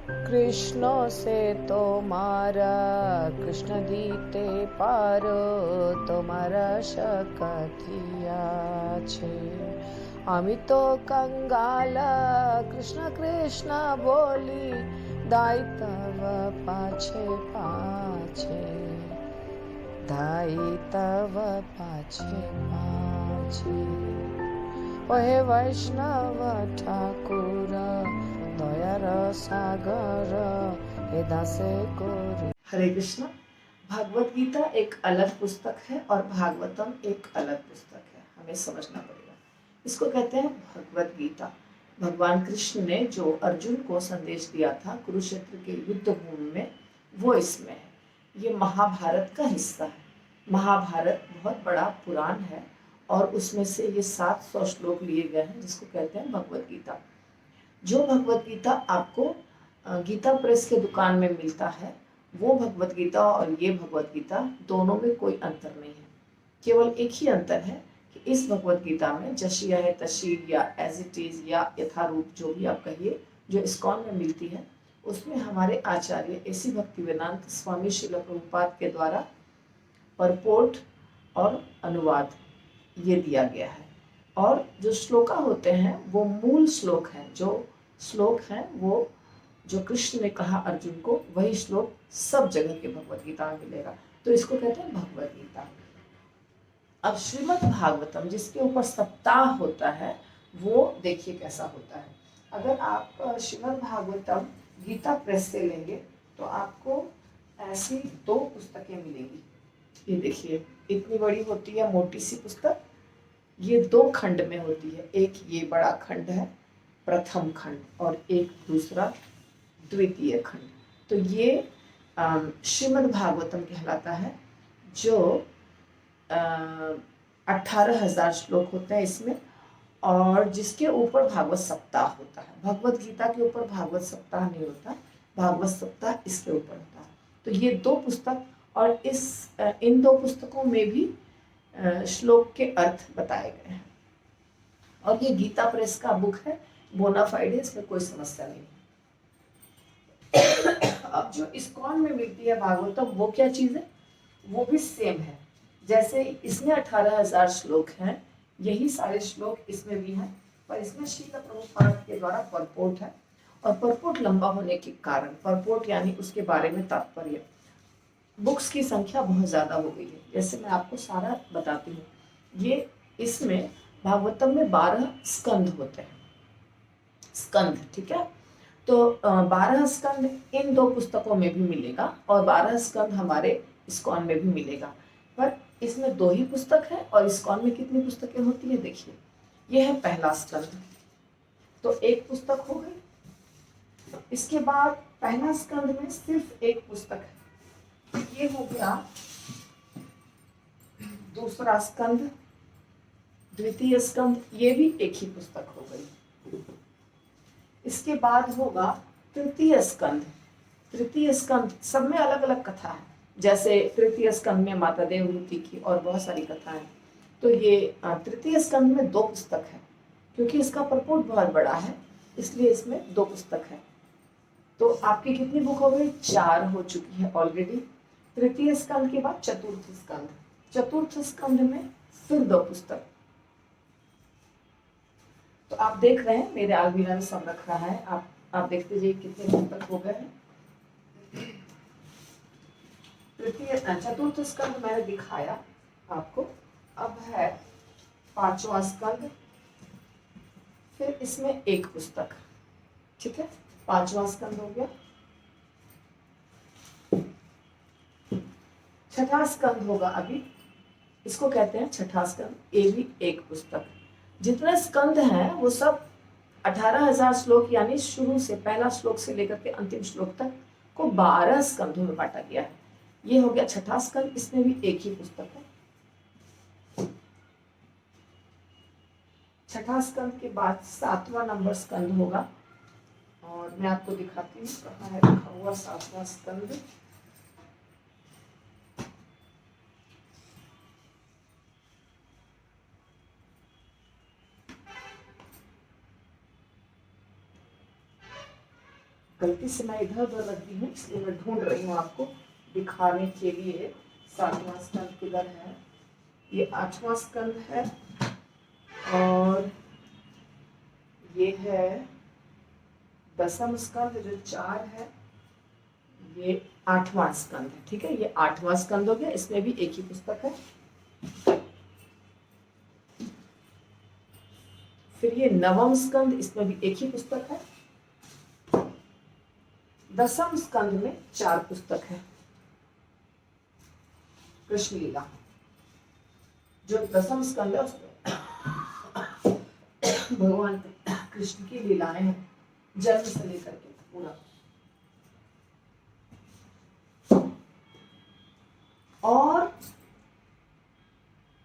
कृष्ण से तो मारा कृष्ण दीते पारो তোমারা શકથિયા છે আমি তো કંગાલ કૃષ્ણ કૃષ્ણ બોલી દાઈ તવ પાછે પાછે દાઈ તવ પાછે પાછે ઓહે વૈષ્ણવ ઠાકુર दयार सागर हे दासे कोरी। हरे कृष्णा। भागवत गीता एक अलग पुस्तक है और भागवतम एक अलग पुस्तक है, हमें समझना पड़ेगा। इसको कहते हैं भगवत गीता। भगवान कृष्ण ने जो अर्जुन को संदेश दिया था कुरुक्षेत्र के युद्ध भूमि में, वो इसमें है। ये महाभारत का हिस्सा है। महाभारत बहुत बड़ा पुराण है और उसमें से ये 700 श्लोक लिए गए हैं, जिसको कहते हैं भगवत गीता। जो भगवत गीता आपको गीता प्रेस के दुकान में मिलता है, वो भगवत गीता और ये भगवत गीता दोनों में कोई अंतर नहीं है। केवल एक ही अंतर है कि इस भगवत गीता में जशिया है तशीर या एज इट इज या यथारूप, जो भी आप कहिए, जो इस्कॉन में मिलती है, उसमें हमारे आचार्य एसी भक्तिवेदांत स्वामी श्रील प्रभुपाद के द्वारा परपोर्ट और अनुवाद ये दिया गया है। और जो श्लोका होते हैं वो मूल श्लोक हैं, जो श्लोक हैं वो जो कृष्ण ने कहा अर्जुन को, वही श्लोक सब जगह के भगवत गीता में मिलेगा। तो इसको कहते हैं भगवत गीता। अब श्रीमद् भागवतम, जिसके ऊपर सप्ताह होता है, वो देखिए कैसा होता है। अगर आप श्रीमद् भागवतम गीता प्रेस से लेंगे तो आपको ऐसी 2 पुस्तकें मिलेंगी। ये देखिए, इतनी बड़ी होती है मोटी सी पुस्तक। ये 2 खंड में होती है। एक ये बड़ा खंड है, प्रथम खंड, और एक दूसरा द्वितीय खंड। तो ये श्रीमद् भागवतम कहलाता है, जो 18,000 श्लोक होते हैं इसमें, और जिसके ऊपर भागवत सप्ताह होता है। भगवत गीता के ऊपर भागवत सप्ताह नहीं होता, भागवत सप्ताह इसके ऊपर होता है। तो ये 2 पुस्तक, और इन 2 पुस्तकों में भी श्लोक के अर्थ बताए गए हैं। और ये गीता प्रेस का बुक है, बोनाफाइड है, इसमें कोई समस्या नहीं। अब जो इस्कॉन में मिलती है भागवतम, वो क्या चीज़ है? वो भी सेम है। जैसे इसमें 18,000 श्लोक हैं, यही सारे श्लोक इसमें भी हैं, पर इसमें श्रील प्रभुपाद के द्वारा परपोर्ट है। और परपोर्ट लंबा होने के कारण, परपोर्ट यानी उसके बारे में तात्पर्य, बुक्स की संख्या बहुत ज़्यादा हो गई है। जैसे मैं आपको सारा बताती हूँ। ये इसमें भागवतम में 12 स्कंद होते हैं। स्कंद, ठीक है। तो 12 स्कंद इन 2 पुस्तकों में भी मिलेगा, और 12 स्कंद हमारे इस्कॉन में भी मिलेगा। पर इसमें 2 ही पुस्तक है, और इस्कॉन में कितनी पुस्तकें होती है देखिए। ये है पहला स्कंद, तो 1 पुस्तक हो गई। इसके बाद पहला स्कंद में सिर्फ 1 पुस्तक है। ये हो गया दूसरा स्कंद। द्वितीय स्कंद, ये भी एक ही पुस्तक हो गई। इसके बाद होगा तृतीय स्कंद। तृतीय स्कंद सब में अलग अलग कथा है। जैसे तृतीय स्कंद में माता देवहूति की और बहुत सारी कथाएं। तो ये तृतीय स्कंद में 2 पुस्तक है, क्योंकि इसका परपोर्ट बहुत बड़ा है, इसलिए इसमें 2 पुस्तक है। तो आपकी कितनी बुक हो गई? 4 हो चुकी है ऑलरेडी। तृतीय स्कंद के बाद चतुर्थ स्कंद। चतुर्थ स्कंद में फिर 2 पुस्तक। तो आप देख रहे हैं मेरे अलमीरा में सब रख रहा है। आप देखते जाइए कितने पुस्तक हो गए हैं। चतुर्थ स्कंद मैंने दिखाया आपको। अब है 5वां स्कंद, फिर इसमें 1 पुस्तक, ठीक है। 5वां स्कंद हो गया। 6ठा स्कंद होगा अभी, इसको कहते हैं 6ठा स्कंद। ये भी 1 पुस्तक। जितने स्कंद हैं वो सब 18,000 श्लोक, यानी शुरू से पहला श्लोक से लेकर के अंतिम श्लोक तक को 12 स्कंधों में बांटा गया है। ये हो गया 6ठा स्कंद, इसमें भी 1 ही पुस्तक है। 6ठा स्कंद के बाद 7वां नंबर स्कंद होगा, और मैं आपको दिखाती हूँ कहाँ है रखा हुआ 7वां स्कंद। गलती से मैं इधर उधर रख दी हूँ, इसलिए मैं ढूंढ रही हूँ आपको दिखाने के लिए। 7वां स्कंद किधर है? ये 8वां स्कंद है और ये है 10वां स्कंद जो 4 है, ये 8वां स्कंद है। ठीक है, ये 8वां स्कंद हो गया, इसमें भी एक ही पुस्तक है। फिर ये 9वां स्कंद, इसमें भी एक ही पुस्तक है। 10वां स्कंद में 4 पुस्तक है। कृष्ण लीला जो 10वां स्कंद है उसमें भगवान कृष्ण की लीलाएं हैं, जन्म से लेकर के पूरा। और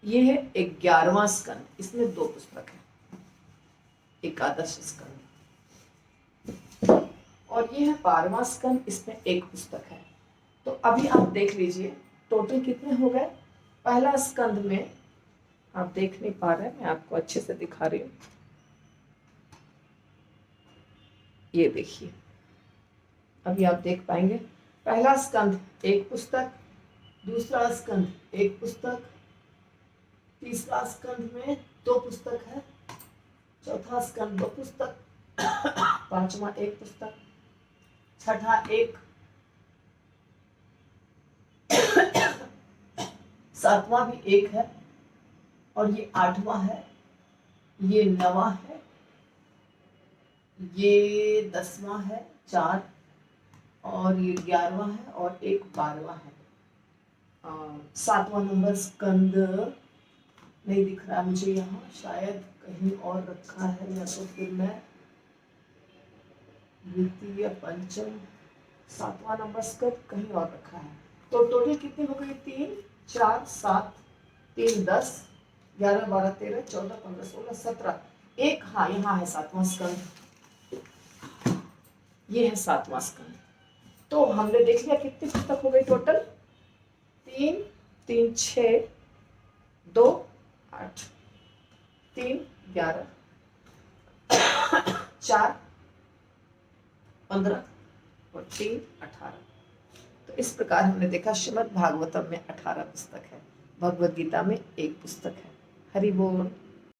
ये है 11वां स्कंद, इसमें 2 पुस्तक है, एकादश स्कंद। और ये है 12वां स्कंद, इसमें 1 पुस्तक है। तो अभी आप देख लीजिए टोटल कितने हो गए। पहला स्कंद में आप देख नहीं पा रहे हैं, मैं आपको अच्छे से दिखा रही हूँ। ये देखिए, अभी आप देख पाएंगे। पहला स्कंद 1 पुस्तक, दूसरा स्कंद 1 पुस्तक, तीसरा स्कंद में 2 पुस्तक है, चौथा स्कंद 2 पुस्तक, 5वां 1 पुस्तक, छठा 1, 7वां भी 1 है, और ये 8वां है, ये 9वां है, ये 10वां है 4, और ये 11वां है, और एक 12वां है। 7वां नंबर स्कंद नहीं दिख रहा मुझे यहाँ, शायद कहीं और रखा है, या तो फिर मैं द्वितीय पंचम 7वां नंबर स्कंद कहीं और रखा है। तो टोटल कितने हो गए? 3 4 7 3 10 11 12 13 14 15 16 17, एक हाँ यहाँ है 7वां स्कंद, ये है 7वां स्कंद। तो हमने देख लिया कितनी पुस्तक हो गई टोटल? 3 3 6 2 8 3 11 4 15 और 3 18। तो इस प्रकार हमने देखा श्रीमद् भागवतम में 18 पुस्तक है, भगवद गीता में 1 पुस्तक है। हरि बोल।